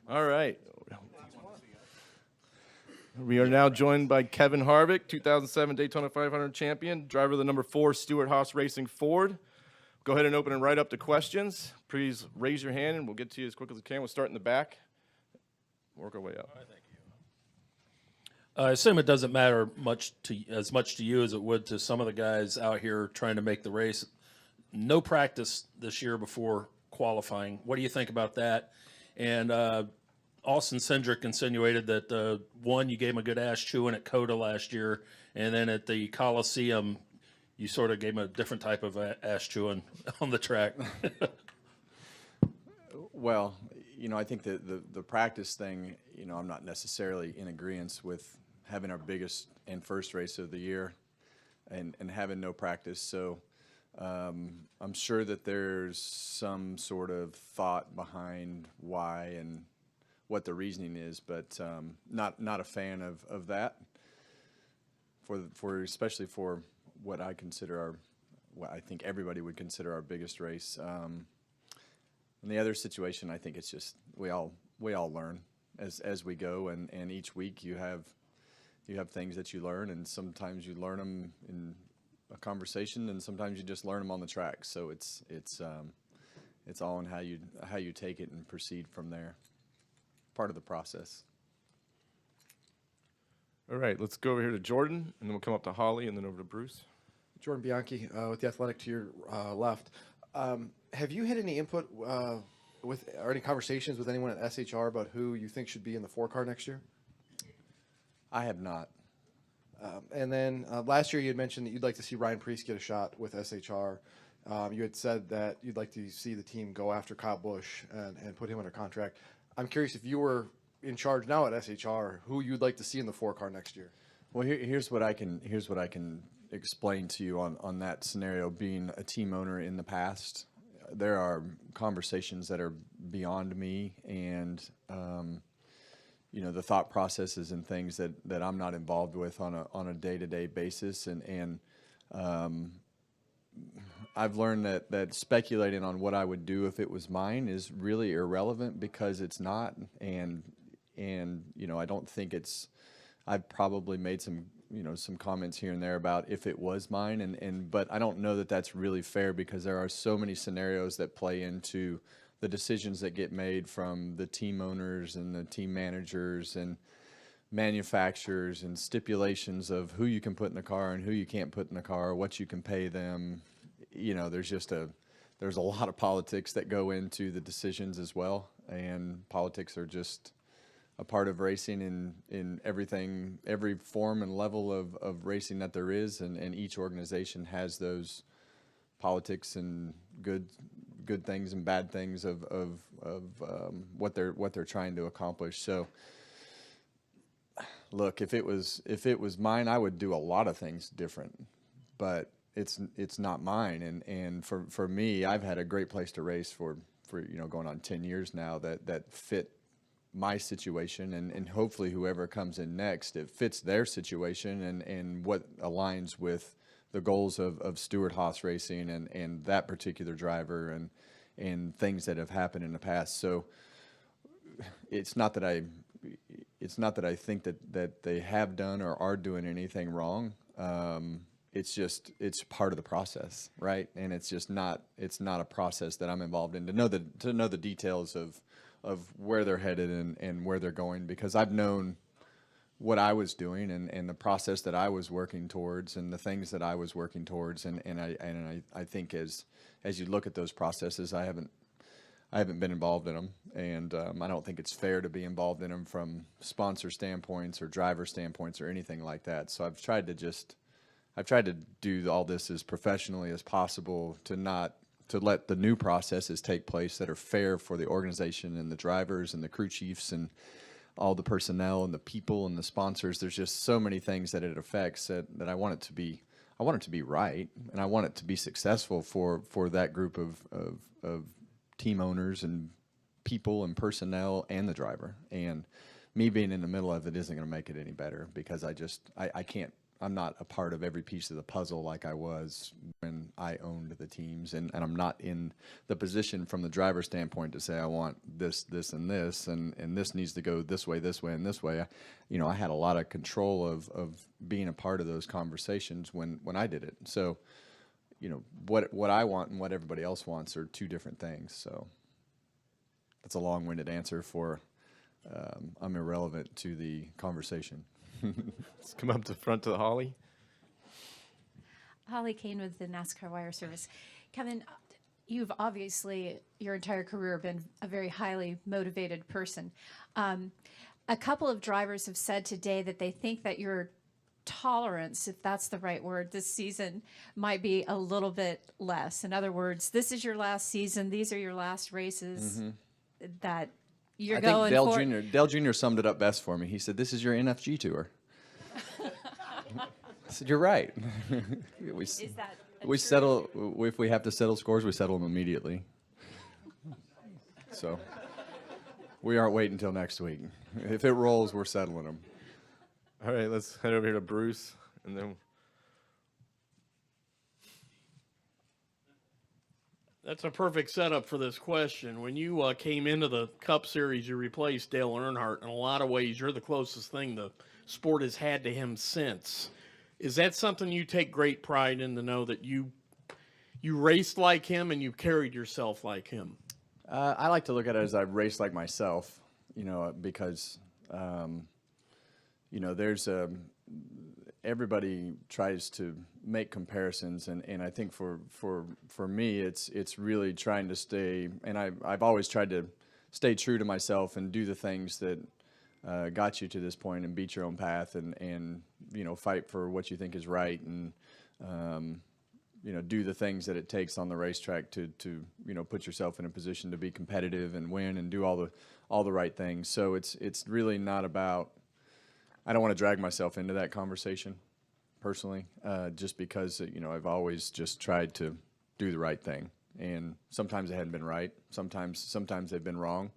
All right. We are now joined by Kevin Harvick, 2007 Daytona 500 champion, driver of the number 4 Stewart-Haas Racing Ford. Go ahead and open it right up to questions. Please raise your hand, and we'll get to you as quick as we can. We'll start in the back. Work our way up. All right, thank you. I assume it doesn't matter as much to you as it would to some of the guys out here trying to make the race. No practice this year before qualifying. What do you think about that? And Austin Cindric insinuated that, one, you gave him a good ass chewing at Coda last year, and then at the Coliseum, you sort of gave him a different type of ass chewing on the track. Well, I think the practice thing, I'm not necessarily in agreement with having our biggest and first race of the year and having no practice. So I'm sure that there's some sort of thought behind why and what the reasoning is, but not a fan of that. For especially for what I consider what I think everybody would consider our biggest race. In the other situation, I think it's just we all learn as we go, and each week you have things that you learn, and sometimes you learn them in a conversation, and sometimes you just learn them on the track. So it's all in how you take it and proceed from there. Part of the process. All right, let's go over here to Jordan, and then we'll come up to Holly, and then over to Bruce. Jordan Bianchi with The Athletic to your left. Have you had any input with or any conversations with anyone at SHR about who you think should be in the 4-car next year? I have not. And then last year you had mentioned that you'd like to see Ryan Preece get a shot with SHR. You had said that you'd like to see the team go after Kyle Busch and put him under contract. I'm curious if you were in charge now at SHR, who you'd like to see in the 4-car next year. Well, here's what I can explain to you on that scenario. Being a team owner in the past, there are conversations that are beyond me, and the thought processes and things that I'm not involved with on a day-to-day basis, and I've learned that speculating on what I would do if it was mine is really irrelevant because it's not, and I don't think it's. I've probably made some comments here and there about if it was mine, but I don't know that that's really fair because there are so many scenarios that play into the decisions that get made from the team owners and the team managers and manufacturers and stipulations of who you can put in the car and who you can't put in the car, what you can pay them. There's a lot of politics that go into the decisions as well, and politics are just a part of racing in everything, every form and level of racing that there is, and each organization has those politics and good things and bad things of what they're trying to accomplish. So, look, if it was mine, I would do a lot of things different, but it's not mine. And for me, I've had a great place to race for going on 10 years now that fit my situation, and hopefully whoever comes in next, it fits their situation and what aligns with the goals of Stewart-Haas Racing and that particular driver and things that have happened in the past. So it's not that I think that they have done or are doing anything wrong. It's part of the process, right? And it's not a process that I'm involved in to know the details of where they're headed and where they're going, because I've known what I was doing and the process that I was working towards and the things that I was working towards, and I think as you look at those processes, I haven't been involved in them, and I don't think it's fair to be involved in them from sponsor standpoints or driver standpoints or anything like that. So I've tried to do all this as professionally as possible to let the new processes take place that are fair for the organization and the drivers and the crew chiefs and all the personnel and the people and the sponsors. There's just so many things that it affects that I want it to be right, and I want it to be successful for that group of team owners and people and personnel and the driver. And me being in the middle of it isn't going to make it any better, because I not a part of every piece of the puzzle like I was when I owned the teams, and I'm not in the position from the driver standpoint to say I want this, this, and this, and this needs to go this way, and this way. I had a lot of control of being a part of those conversations when I did it. So, what I want and what everybody else wants are two different things. So that's a long-winded answer for I'm irrelevant to the conversation. Let's come up to front to the Holly. Holly Kane with the NASCAR Wire Service. Kevin, you've obviously your entire career been a very highly motivated person. A couple of drivers have said today that they think that your tolerance, if that's the right word, this season might be a little bit less. In other words, this is your last season. These are your last races that you're going Dale for. Dale Jr. summed it up best for me. He said, "This is your NFG tour." I said, "You're right." Is that a we true- settle if we have to settle scores. We settle them immediately. So we aren't waiting until next week. If it rolls, we're settling them. All right, let's head over here to Bruce, and then That's a perfect setup for this question. When you came into the Cup Series, you replaced Dale Earnhardt. In a lot of ways, you're the closest thing the sport has had to him since. Is that something you take great pride in, to know that you raced like him and you carried yourself like him? I like to look at it as I race like myself, because, there's everybody tries to make comparisons, and I think for me, it's really trying to stay, and I've always tried to stay true to myself and do the things that got you to this point and beat your own path and fight for what you think is right and do the things that it takes on the racetrack to put yourself in a position to be competitive and win and do all the right things. So it's really not about. I don't want to drag myself into that conversation personally, just because I've always just tried to do the right thing, and sometimes it hadn't been right. Sometimes they've been wrong,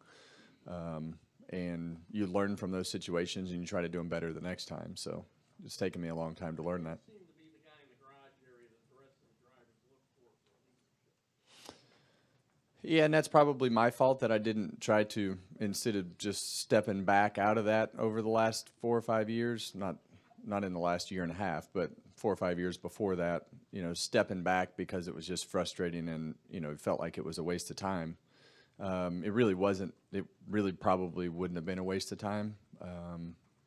and you learn from those situations and you try to do them better the next time. So it's taken me a long time to learn that. Yeah, and that's probably my fault that I didn't try to, instead of just stepping back out of that over the last 4 or 5 years, not in the last year and a half, but 4 or 5 years before that, stepping back because it was just frustrating and, it felt like it was a waste of time. It really wasn't. It really probably wouldn't have been a waste of time.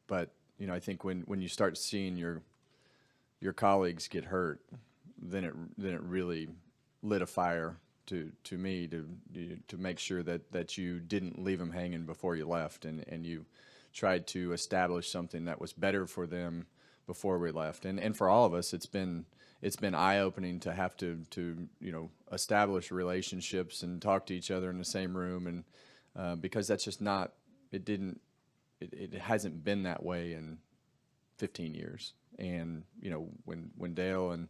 But, I think when you start seeing your colleagues get hurt, then it really lit a fire to me to make sure that you didn't leave them hanging before you left, and you tried to establish something that was better for them before we left. And for all of us, it's been eye-opening to have to establish relationships and talk to each other in the same room, and because that's just not it hasn't been that way in 15 years. And when Dale and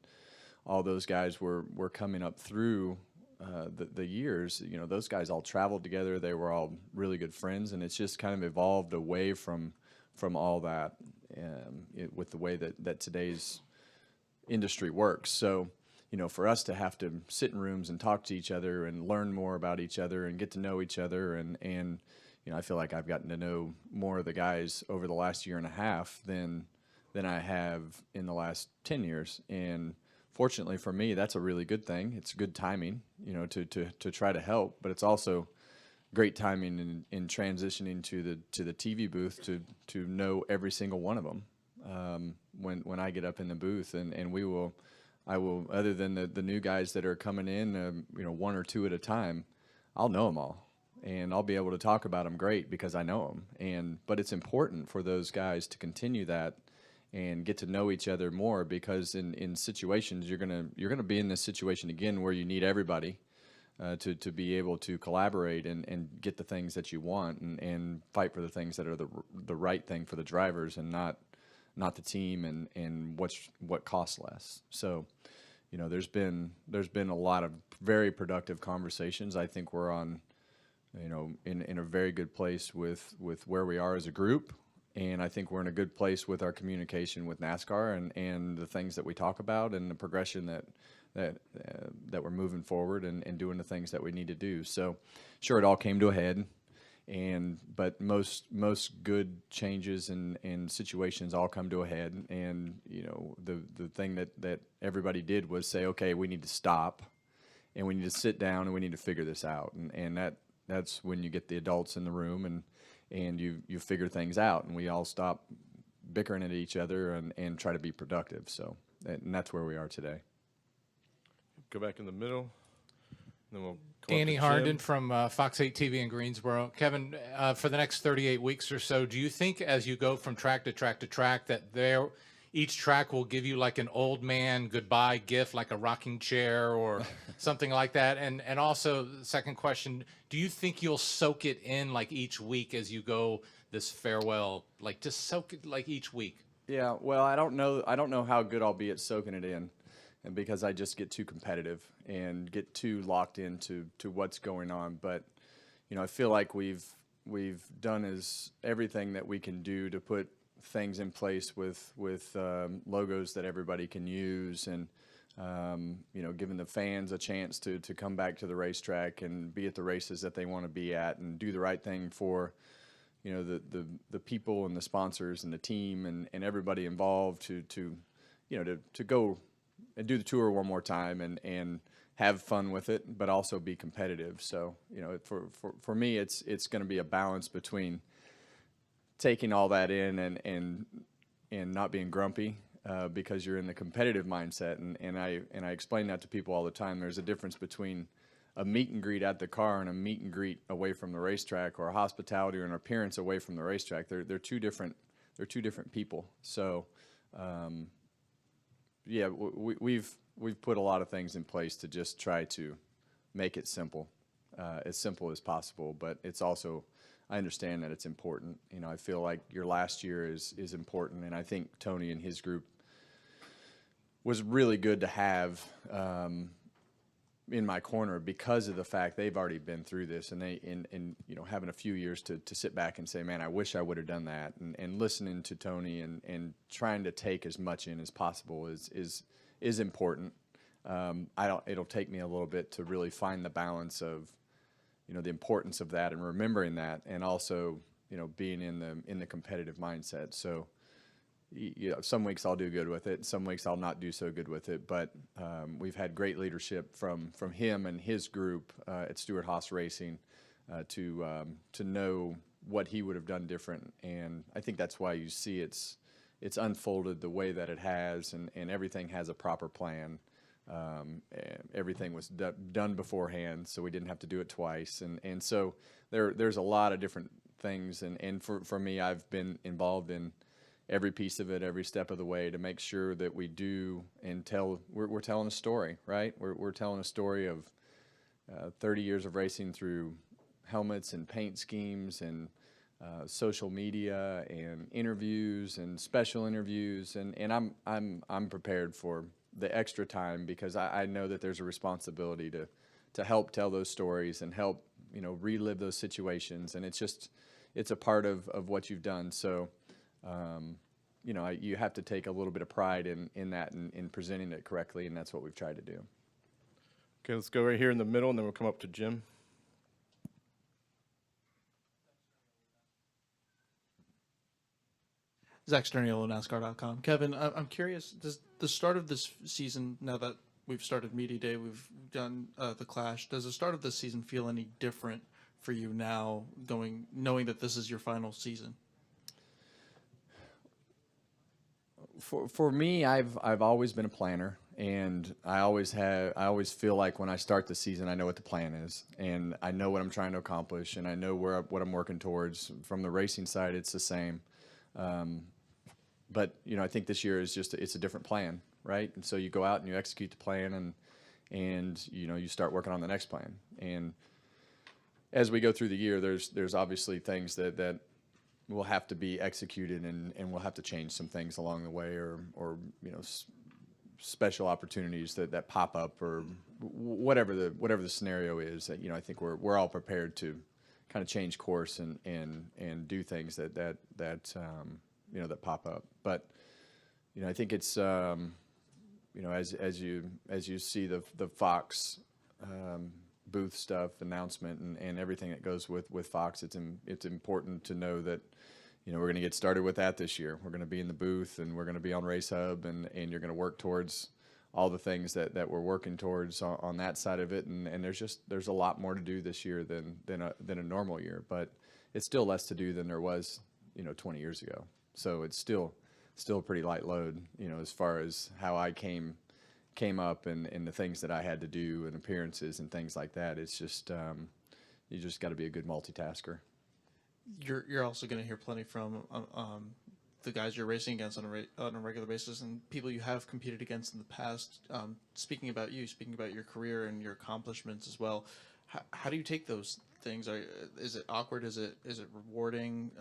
all those guys were coming up through the years, those guys all traveled together. They were all really good friends, and it's just kind of evolved away from all that with the way that today's industry works. So, for us to have to sit in rooms and talk to each other and learn more about each other and get to know each other, and I feel like I've gotten to know more of the guys over the last year and a half than I have in the last 10 years. And fortunately for me, that's a really good thing. It's good timing, to try to help, but it's also great timing in transitioning to the TV booth to know every single one of them when I get up in the booth, and I will, other than the new guys that are coming in, 1 or 2 at a time, I'll know them all, and I'll be able to talk about them great because I know them. But it's important for those guys to continue that and get to know each other more, because in situations you're gonna be in this situation again where you need everybody to be able to collaborate and get the things that you want and fight for the things that are the right thing for the drivers and not the team and what costs less. So, there's been a lot of very productive conversations. I think we're on, in a very good place with where we are as a group. And I think we're in a good place with our communication with NASCAR and the things that we talk about and the progression that we're moving forward and doing the things that we need to do. So, sure, it all came to a head, but most good changes and situations all come to a head. And the thing that everybody did was say, okay, we need to stop, and we need to sit down, and we need to figure this out. And that's when you get the adults in the room and you figure things out, and we all stop bickering at each other and try to be productive. So, and that's where we are today. Go back in the middle. Then we'll come Danny up to Jim. Harnden from Fox 8 TV in Greensboro. Kevin, for the next 38 weeks or so, do you think as you go from track to track to track that each track will give you like an old man goodbye gift, like a rocking chair or something like that? And also, the second question, do you think you'll soak it in like each week as you go this farewell, like just soak it like each week? Yeah, well, I don't know how good I'll be at soaking it in, and because I just get too competitive and get too locked into what's going on. But I feel like we've done everything that we can do to put things in place with logos that everybody can use, and giving the fans a chance to come back to the racetrack and be at the races that they want to be at, and do the right thing for the people and the sponsors and the team and everybody involved to go and do the tour one more time and have fun with it, but also be competitive. So for me, it's going to be a balance between taking all that in and not being grumpy because you're in the competitive mindset, and I explain that to people all the time. There's a difference between a meet and greet at the car and a meet and greet away from the racetrack, or a hospitality or an appearance away from the racetrack. They're two different people. So yeah, we've put a lot of things in place to just try to make it simple as possible, but it's also, I understand that it's important. I feel like your last year is important, and I think Tony and his group was really good to have in my corner because of the fact they've already been through this, and having a few years to sit back and say, man, I wish I would have done that, and listening to Tony and trying to take as much in as possible is important. It'll take me a little bit to really find the balance of the importance of that and remembering that, and also being in the competitive mindset. So some weeks I'll do good with it, some weeks I'll not do so good with it, but we've had great leadership from him and his group at Stewart-Haas Racing to know what he would have done different, and I think that's why you see it's unfolded the way that it has, and everything has a proper plan. Everything was done beforehand, so we didn't have to do it twice, and so there's a lot of different things, and for me, I've been involved in every piece of it, every step of the way, to make sure that we do and we're telling a story, right? We're telling a story of 30 years of racing through helmets and paint schemes and social media and interviews and special interviews, and I'm prepared for the extra time, because I know that there's a responsibility to help tell those stories and help relive those situations, and it's a part of what you've done. So you have to take a little bit of pride in that and in presenting it correctly, and that's what we've tried to do. Okay, let's go right here in the middle, and then we'll come up to Jim. Zach Sterniolo, NASCAR.com. Kevin, I'm curious, does the start of this season, now that we've started Media Day, we've done the Clash, does the start of this season feel any different for you now, knowing that this is your final season? For me, I've always been a planner, and I always feel like when I start the season, I know what the plan is, and I know what I'm trying to accomplish, and I know what I'm working towards. From the racing side, it's the same. But I think this year is it's a different plan, right? And so you go out and you execute the plan, and you start working on the next plan. And as we go through the year, there's obviously things that will have to be executed, and we'll have to change some things along the way, or special opportunities that pop up, or whatever the scenario is. I think we're all prepared to kind of change course and do things that you know, that pop up. But you know, I think it's you know, as you see the Fox booth stuff, announcement, and everything that goes with Fox, it's important to know that, you know, we're going to get started with that this year. We're going to be in the booth, and we're going to be on Race Hub, and you're going to work towards all the things that we're working towards on that side of it. And there's a lot more to do this year than a normal year, but it's still less to do than there was, you know, 20 years ago. So it's still a pretty light load, you know, as far as how I came up and the things that I had to do and appearances and things like that. It's just you just got to be a good multitasker. You're also going to hear plenty from the guys you're racing against on a regular basis and people you have competed against in the past. Speaking about you, speaking about your career and your accomplishments as well, how do you take those things? Is it awkward? Is it rewarding?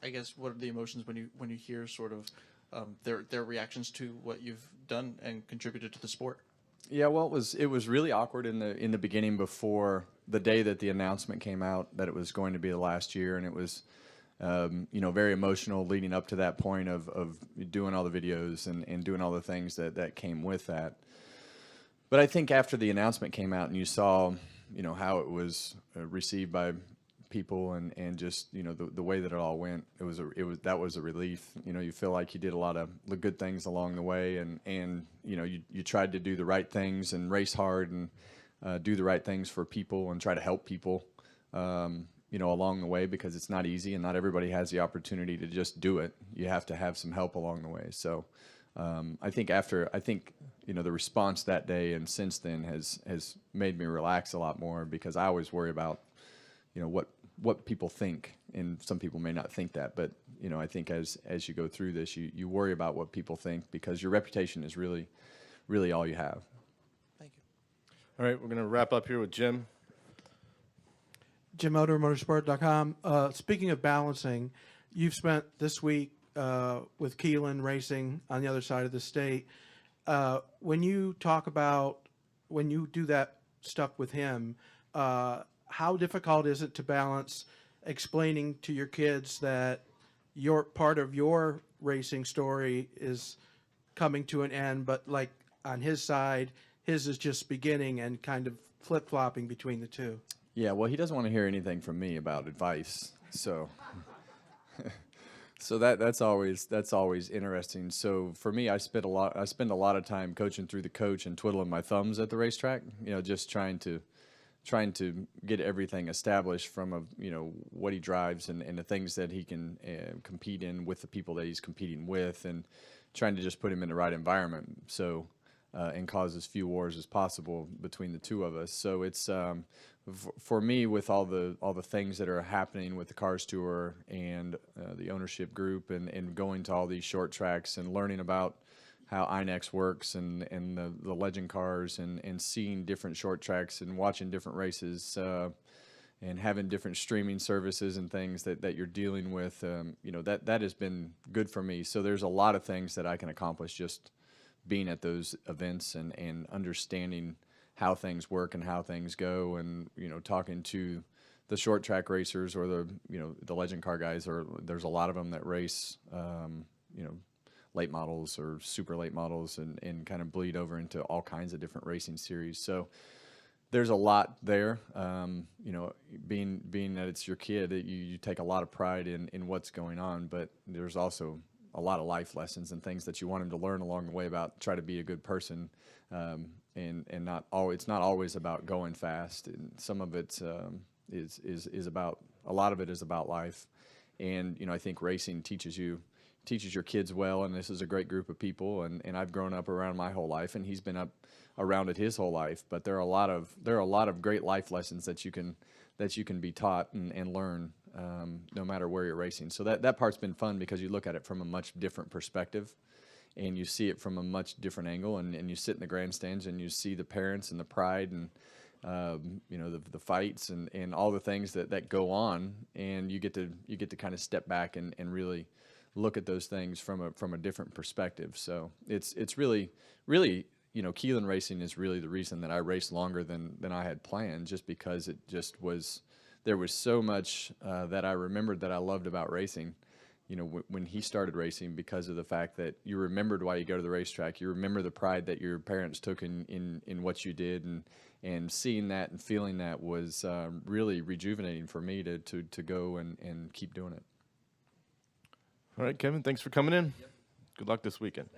I guess, what are the emotions when you hear sort of their reactions to what you've done and contributed to the sport? Yeah, well, it was really awkward in the beginning before the day that the announcement came out that it was going to be the last year, and it was you know, very emotional leading up to that point of doing all the videos and doing all the things that came with that. But I think after the announcement came out and you saw, you know, how it was received by people and just, you know, the way that it all went, that was a relief. You know, you feel like you did a lot of good things along the way, and you know, you tried to do the right things and race hard and do the right things for people and try to help people, you know, along the way, because it's not easy and not everybody has the opportunity to just do it. You have to have some help along the way. So I think you know, the response that day and since then has made me relax a lot more, because I always worry about, you know, what people think, and some people may not think that, but you know, I think as you go through this, you worry about what people think, because your reputation is really all you have. Thank you. All right, we're going to wrap up here with Jim. Jim Elder, motorsport.com. Speaking of balancing, you've spent this week with Keelan racing on the other side of the state. When you do that stuff with him, how difficult is it to balance explaining to your kids that your part of your racing story is coming to an end, but like on his side, his is just beginning, and kind of flip-flopping between the two? Yeah, well, he doesn't want to hear anything from me about advice, so so that's always interesting. So for me, I spend a lot of time coaching through the coach and twiddling my thumbs at the racetrack. You know, just trying to get everything established from you know, what he drives and the things that he can compete in with the people that he's competing with, and trying to just put him in the right environment. So and cause as few wars as possible between the two of us. So it's for me, with all the things that are happening with the Cars Tour and the ownership group, and going to all these short tracks and learning about how INEX works and the legend cars, and seeing different short tracks and watching different races, and having different streaming services and things that you're dealing with, you know, that has been good for me. So there's a lot of things that I can accomplish just being at those events and understanding how things work and how things go, and you know, talking to the short track racers or the legend car guys, or there's a lot of them that race you know, late models or super late models, and kind of bleed over into all kinds of different racing series. So there's a lot there. You know, being that it's your kid, you take a lot of pride in what's going on, but there's also a lot of life lessons and things that you want him to learn along the way about try to be a good person, and it's not always about going fast. And some of it is about, a lot of it is about life. And you know, I think racing teaches your kids well, and this is a great group of people, and I've grown up around my whole life, and he's been up around it his whole life. But there are a lot of great life lessons that you can be taught and learn, no matter where you're racing. So that part's been fun, because you look at it from a much different perspective, and you see it from a much different angle, and you sit in the grandstands and you see the parents and the pride and you know, the fights and all the things that go on, and you get to kind of step back and really look at those things from a different perspective. So it's really, you know, Keelan racing is really the reason that I raced longer than I had planned, just because it just was there was so much that I remembered that I loved about racing. You know, when he started racing, because of the fact that you remembered why you go to the racetrack, you remember the pride that your parents took in what you did, and seeing that and feeling that was really rejuvenating for me to go and keep doing it. All right, Kevin, thanks for coming in. Good luck this weekend.